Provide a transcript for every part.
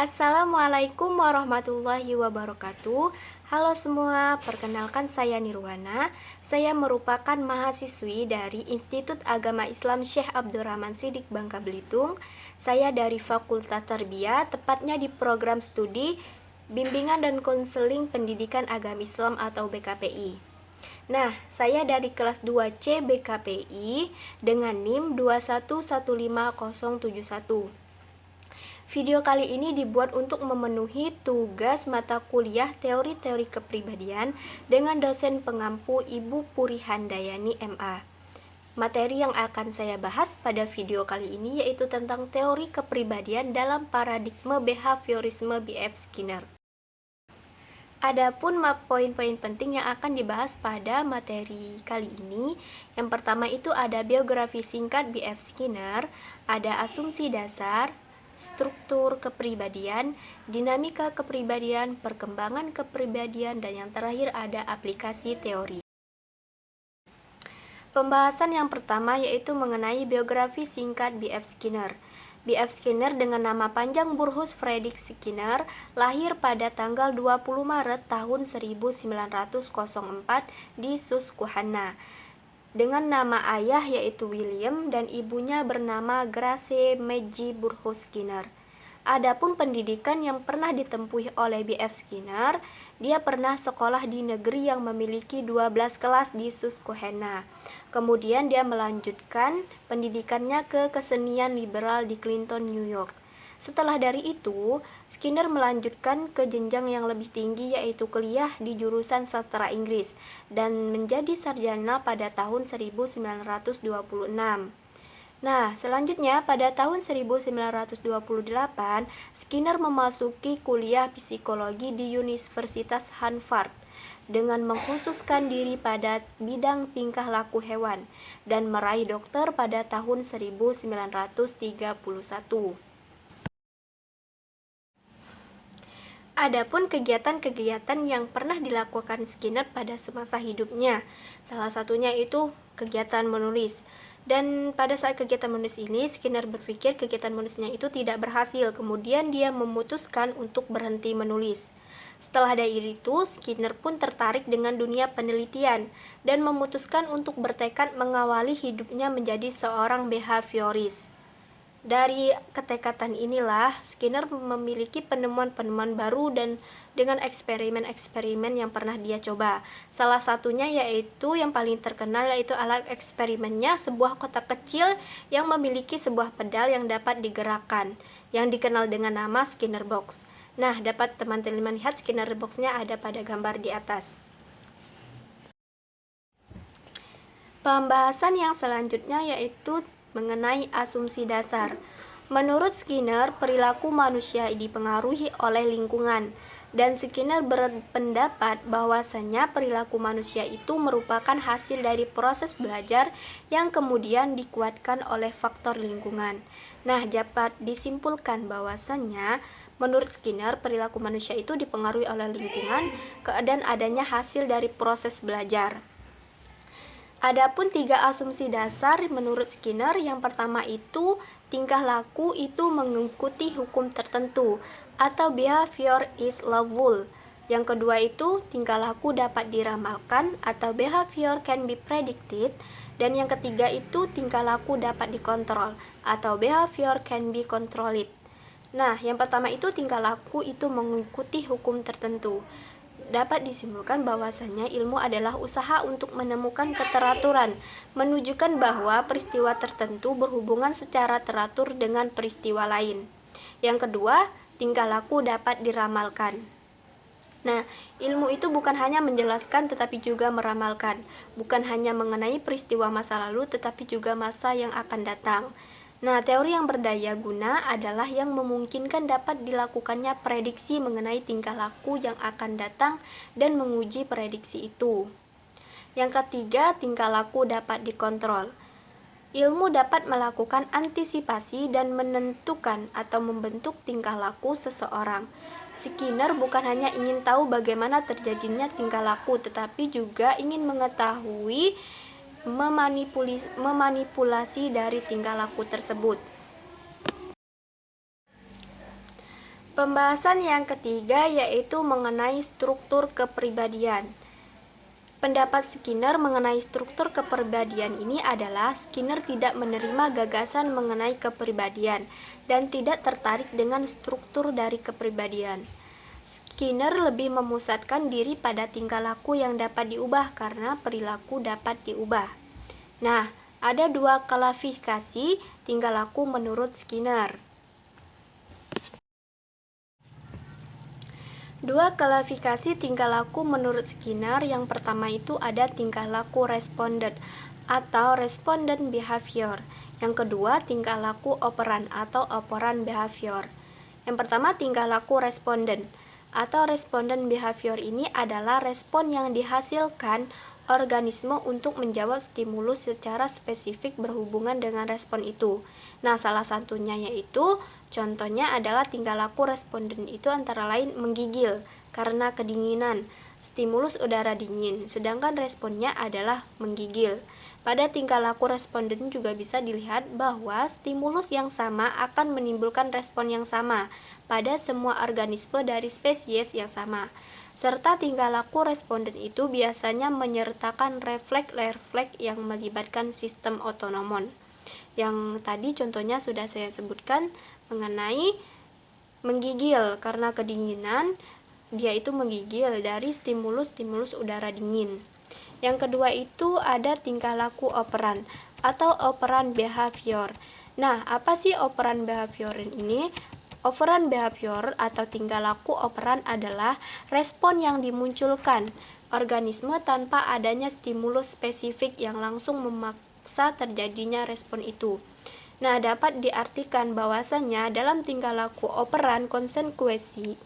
Assalamualaikum warahmatullahi wabarakatuh. Halo semua, perkenalkan saya Nirwana. Saya merupakan mahasiswi dari Institut Agama Islam Syekh Abdurrahman Siddiq Bangka Belitung. Saya dari Fakultas Tarbiyah, tepatnya di program studi Bimbingan dan Konseling Pendidikan Agama Islam atau BKPI. Nah, saya dari kelas 2C BKPI dengan NIM 2115071. Video kali ini dibuat untuk memenuhi tugas mata kuliah teori-teori kepribadian dengan dosen pengampu Ibu Puri Handayani MA. Materi yang akan saya bahas pada video kali ini yaitu tentang teori kepribadian dalam paradigma behaviorisme B.F. Skinner. Adapun poin-poin penting yang akan dibahas pada materi kali ini, yang pertama itu ada biografi singkat B.F. Skinner, ada asumsi dasar, struktur kepribadian, dinamika kepribadian, perkembangan kepribadian, dan yang terakhir ada aplikasi teori. Pembahasan yang pertama yaitu mengenai biografi singkat B.F. Skinner. B.F. Skinner dengan nama panjang Burrhus Frederick Skinner lahir pada tanggal 20 Maret tahun 1904 di Susquehanna. Dengan nama ayah yaitu William dan ibunya bernama Grace Maggie Burrhus Skinner. Adapun pendidikan yang pernah ditempuh oleh B.F. Skinner, dia pernah sekolah di negeri yang memiliki 12 kelas di Susquehanna. Kemudian dia melanjutkan pendidikannya ke kesenian liberal di Clinton, New York. Setelah dari itu, Skinner melanjutkan ke jenjang yang lebih tinggi yaitu kuliah di jurusan sastra Inggris dan menjadi sarjana pada tahun 1926. Nah, selanjutnya pada tahun 1928, Skinner memasuki kuliah psikologi di Universitas Harvard dengan mengkhususkan diri pada bidang tingkah laku hewan dan meraih doktor pada tahun 1931. Adapun kegiatan-kegiatan yang pernah dilakukan Skinner pada semasa hidupnya, salah satunya itu kegiatan menulis. Dan pada saat kegiatan menulis ini, Skinner berpikir kegiatan menulisnya itu tidak berhasil. Kemudian dia memutuskan untuk berhenti menulis. Setelah dari itu, Skinner pun tertarik dengan dunia penelitian dan memutuskan untuk bertekad mengawali hidupnya menjadi seorang behavioris. Dari ketekatan inilah, Skinner memiliki penemuan-penemuan baru dan dengan eksperimen-eksperimen yang pernah dia coba. Salah satunya yaitu yang paling terkenal yaitu alat eksperimennya sebuah kotak kecil yang memiliki sebuah pedal yang dapat digerakkan, yang dikenal dengan nama Skinner Box. Nah, dapat teman-teman lihat Skinner Box-nya ada pada gambar di atas. Pembahasan yang selanjutnya yaitu mengenai asumsi dasar. Menurut Skinner, perilaku manusia dipengaruhi oleh lingkungan, dan Skinner berpendapat bahwasannya perilaku manusia itu merupakan hasil dari proses belajar yang kemudian dikuatkan oleh faktor lingkungan. Nah, dapat disimpulkan bahwasannya menurut Skinner perilaku manusia itu dipengaruhi oleh lingkungan dan adanya hasil dari proses belajar. Adapun 3 asumsi dasar menurut Skinner, yang pertama itu tingkah laku itu mengikuti hukum tertentu atau behavior is lawful. Yang kedua itu tingkah laku dapat diramalkan atau behavior can be predicted. Dan yang ketiga itu tingkah laku dapat dikontrol atau behavior can be controlled. Nah, yang pertama itu tingkah laku itu mengikuti hukum tertentu. Dapat disimpulkan bahwasannya ilmu adalah usaha untuk menemukan keteraturan, menunjukkan bahwa peristiwa tertentu berhubungan secara teratur dengan peristiwa lain. Yang kedua, tingkah laku dapat diramalkan. Nah, ilmu itu bukan hanya menjelaskan tetapi juga meramalkan, bukan hanya mengenai peristiwa masa lalu tetapi juga masa yang akan datang. Nah, teori yang berdaya guna adalah yang memungkinkan dapat dilakukannya prediksi mengenai tingkah laku yang akan datang dan menguji prediksi itu. Yang ketiga, tingkah laku dapat dikontrol. Ilmu dapat melakukan antisipasi dan menentukan atau membentuk tingkah laku seseorang. Skinner bukan hanya ingin tahu bagaimana terjadinya tingkah laku, tetapi juga ingin mengetahui memanipulasi dari tingkah laku tersebut. Pembahasan yang ketiga yaitu mengenai struktur kepribadian. Pendapat Skinner mengenai struktur kepribadian ini adalah Skinner tidak menerima gagasan mengenai kepribadian dan tidak tertarik dengan struktur dari kepribadian. Skinner lebih memusatkan diri pada tingkah laku yang dapat diubah karena perilaku dapat diubah. Nah, ada dua klasifikasi tingkah laku menurut Skinner. Dua klasifikasi tingkah laku menurut Skinner. Yang pertama itu ada tingkah laku respondent atau respondent behavior. Yang kedua tingkah laku operan atau operant behavior. Yang pertama tingkah laku respondent atau respondent behavior ini adalah respon yang dihasilkan organisme untuk menjawab stimulus secara spesifik berhubungan dengan respon itu. Nah, salah satunya yaitu contohnya adalah tingkah laku responden itu antara lain menggigil karena kedinginan, stimulus udara dingin, sedangkan responnya adalah menggigil. Pada tingkah laku responden juga bisa dilihat bahwa stimulus yang sama akan menimbulkan respon yang sama pada semua organisme dari spesies yang sama. Serta tingkah laku responden itu biasanya menyertakan refleks-refleks yang melibatkan sistem otonomon. Yang tadi contohnya sudah saya sebutkan mengenai menggigil karena kedinginan, dia itu menggigil dari stimulus-stimulus udara dingin. Yang kedua itu ada tingkah laku operan atau operant behavior. Nah, apa sih operant behavior ini? Operant behavior atau tingkah laku operan adalah respon yang dimunculkan organisme tanpa adanya stimulus spesifik yang langsung memaksa terjadinya respon itu. Nah, dapat diartikan bahwasanya dalam tingkah laku operan konsekuensi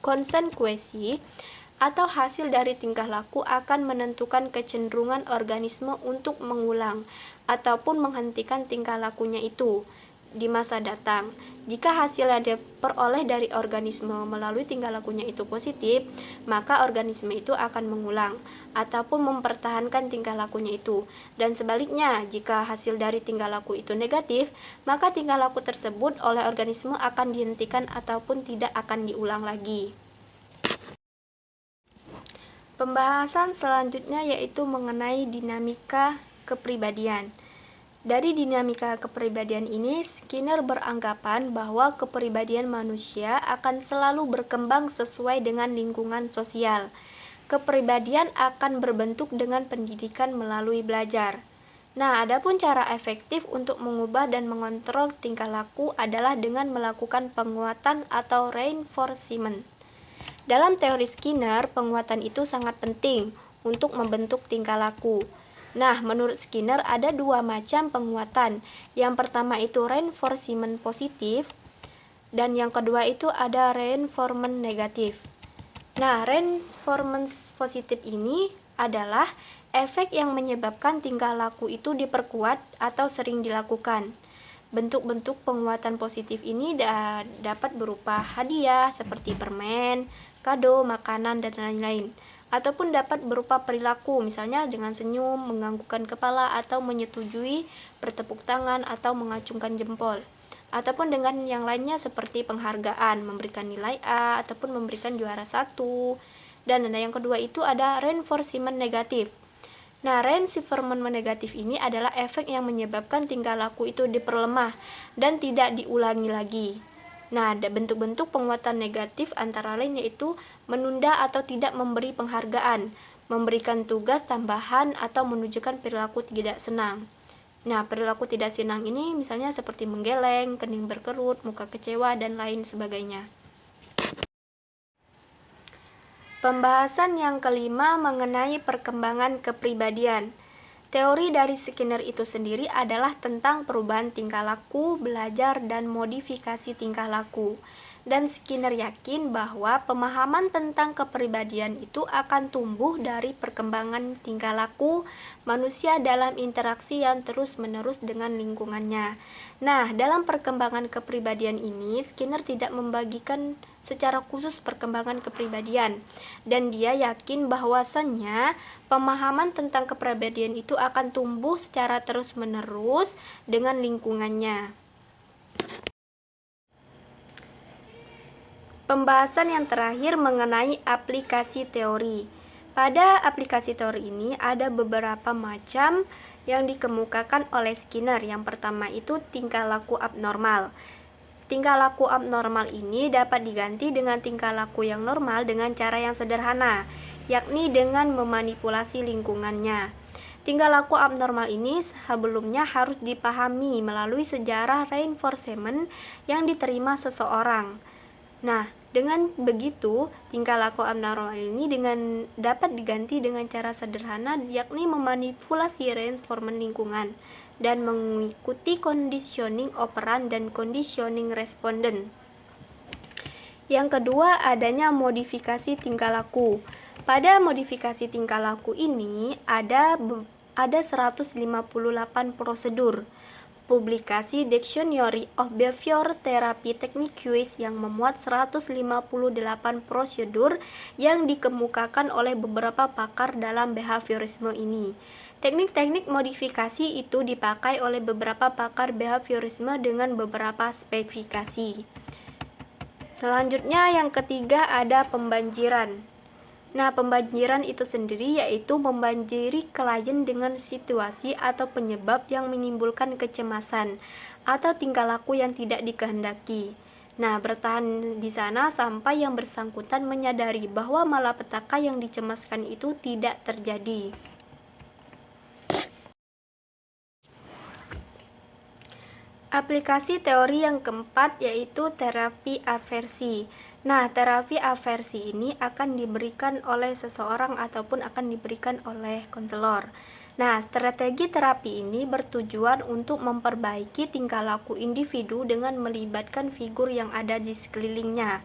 atau hasil dari tingkah laku akan menentukan kecenderungan organisme untuk mengulang ataupun menghentikan tingkah lakunya itu di masa datang. Jika hasil yang diperoleh dari organisme melalui tingkah lakunya itu positif, maka organisme itu akan mengulang ataupun mempertahankan tingkah lakunya itu. Dan sebaliknya, jika hasil dari tingkah laku itu negatif, maka tingkah laku tersebut oleh organisme akan dihentikan ataupun tidak akan diulang lagi. Pembahasan selanjutnya yaitu mengenai dinamika kepribadian. Dari dinamika kepribadian ini, Skinner beranggapan bahwa kepribadian manusia akan selalu berkembang sesuai dengan lingkungan sosial. Kepribadian akan berbentuk dengan pendidikan melalui belajar. Nah, adapun cara efektif untuk mengubah dan mengontrol tingkah laku adalah dengan melakukan penguatan atau reinforcement. Dalam teori Skinner, penguatan itu sangat penting untuk membentuk tingkah laku. Nah, menurut Skinner ada dua macam penguatan. Yang pertama itu reinforcement positif, dan yang kedua itu ada reinforcement negatif. Nah, reinforcement positif ini adalah efek yang menyebabkan tingkah laku itu diperkuat atau sering dilakukan. Bentuk-bentuk penguatan positif ini dapat berupa hadiah seperti permen, kado, makanan, dan lain-lain. Ataupun dapat berupa perilaku, misalnya dengan senyum, menganggukkan kepala, atau menyetujui, bertepuk tangan, atau mengacungkan jempol. Ataupun dengan yang lainnya seperti penghargaan, memberikan nilai A, ataupun memberikan juara 1. Dan yang kedua itu ada reinforcement negatif. Nah, reinforcement negatif ini adalah efek yang menyebabkan tingkah laku itu diperlemah dan tidak diulangi lagi. Nah, ada bentuk-bentuk penguatan negatif antara lain yaitu menunda atau tidak memberi penghargaan, memberikan tugas tambahan, atau menunjukkan perilaku tidak senang. Nah, perilaku tidak senang ini misalnya seperti menggeleng, kening berkerut, muka kecewa, dan lain sebagainya. Pembahasan yang kelima mengenai perkembangan kepribadian. Teori dari Skinner itu sendiri adalah tentang perubahan tingkah laku, belajar, dan modifikasi tingkah laku. Dan Skinner yakin bahwa pemahaman tentang kepribadian itu akan tumbuh dari perkembangan tingkah laku manusia dalam interaksi yang terus-menerus dengan lingkungannya. Nah, dalam perkembangan kepribadian ini, Skinner tidak membagikan secara khusus perkembangan kepribadian, dan dia yakin bahwasannya pemahaman tentang kepribadian itu akan tumbuh secara terus-menerus dengan lingkungannya. Pembahasan yang terakhir mengenai aplikasi teori. Pada aplikasi teori ini ada beberapa macam yang dikemukakan oleh Skinner. Yang pertama itu tingkah laku abnormal. Tingkah laku abnormal ini dapat diganti dengan tingkah laku yang normal dengan cara yang sederhana, yakni dengan memanipulasi lingkungannya. Tingkah laku abnormal ini sebelumnya harus dipahami melalui sejarah reinforcement yang diterima seseorang. Nah, dengan begitu, tingkah laku abnormal ini dapat diganti dengan cara sederhana, yakni memanipulasi reinforcement lingkungan dan mengikuti conditioning operan dan conditioning responden. Yang kedua, adanya modifikasi tingkah laku. Pada modifikasi tingkah laku ini ada 158 prosedur. Publikasi Dictionary of Behavior Therapy Techniques yang memuat 158 prosedur yang dikemukakan oleh beberapa pakar dalam behaviorisme ini. Teknik-teknik modifikasi itu dipakai oleh beberapa pakar behaviorisme dengan beberapa spesifikasi. Selanjutnya yang ketiga ada pembanjiran. Nah, pembanjiran itu sendiri yaitu membanjiri klien dengan situasi atau penyebab yang menimbulkan kecemasan atau tingkah laku yang tidak dikehendaki. Nah, bertahan di sana sampai yang bersangkutan menyadari bahwa malapetaka yang dicemaskan itu tidak terjadi. Aplikasi teori yang keempat yaitu terapi aversi. Nah, terapi aversi ini akan diberikan oleh seseorang ataupun akan diberikan oleh konselor. Nah, strategi terapi ini bertujuan untuk memperbaiki tingkah laku individu dengan melibatkan figur yang ada di sekelilingnya.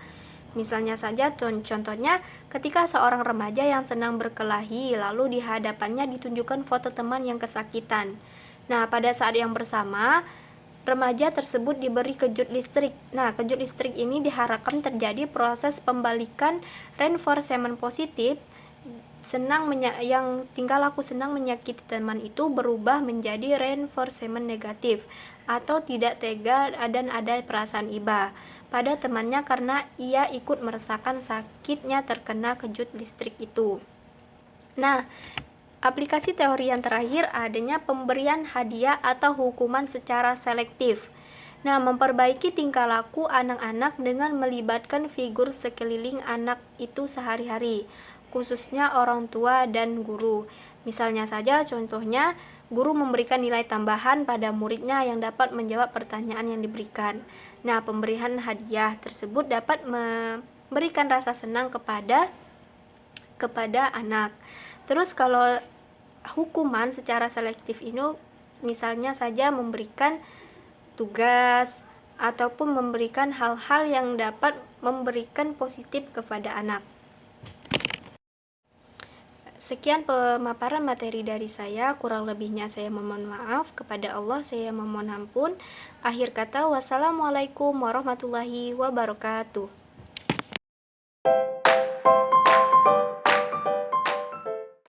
Misalnya saja, contohnya ketika seorang remaja yang senang berkelahi lalu di hadapannya ditunjukkan foto teman yang kesakitan. Nah, pada saat yang bersama, remaja tersebut diberi kejut listrik. Nah, kejut listrik ini diharapkan terjadi proses pembalikan reinforcement positif yang tingkah laku senang menyakiti teman itu berubah menjadi reinforcement negatif atau tidak tega dan ada perasaan iba pada temannya karena ia ikut merasakan sakitnya terkena kejut listrik itu. Nah, aplikasi teori yang terakhir adanya pemberian hadiah atau hukuman secara selektif. Nah, memperbaiki tingkah laku anak-anak dengan melibatkan figur sekeliling anak itu sehari-hari, khususnya orang tua dan guru. Misalnya saja contohnya, guru memberikan nilai tambahan pada muridnya yang dapat menjawab pertanyaan yang diberikan. Nah, pemberian hadiah tersebut dapat memberikan rasa senang kepada anak. Terus kalau hukuman secara selektif ini misalnya saja memberikan tugas ataupun memberikan hal-hal yang dapat memberikan positif kepada anak. Sekian pemaparan materi dari saya, kurang lebihnya saya memohon maaf. Kepada Allah saya memohon ampun. Akhir kata, wassalamualaikum warahmatullahi wabarakatuh.